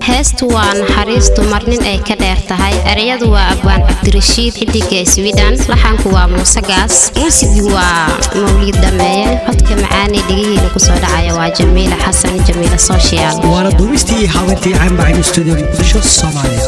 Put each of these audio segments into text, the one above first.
heestu waa naxariistu marnin ay ka dheer tahay ereyadu waa abwaan cabdirashiid xidiga Sweden laxanku waa Muuse Gaas muusigii waa Mawlid Dameeye codka macaani dhigihiina ku soo dhacaya waa Jamiila Xasan Jamiila Social waana duubistii haweentii caan bacin studio Muqdisho Soomaaliya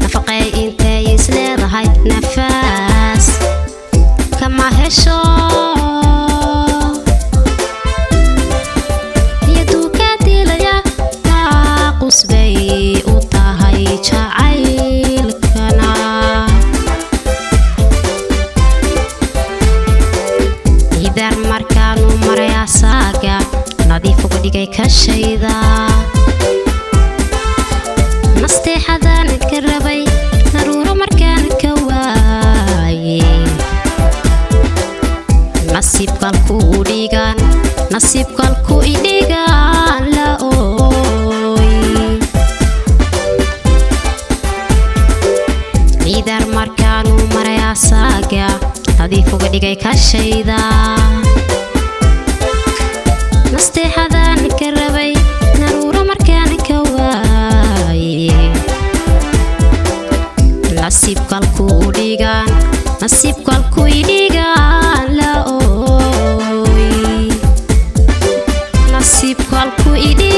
nafaqay intay isleedahay nafaas kashayda nasteexadan ka rabay naruuro markaan ka waaye nasiibkalku idhigaan la ooy niidar markaanu maray asaaga nadiifuga dhigay kashayda nasteexadan ka rabay naruuro markaan ka waaye nasiibkalku idhigaan la ooy nasiibkalku idhigaan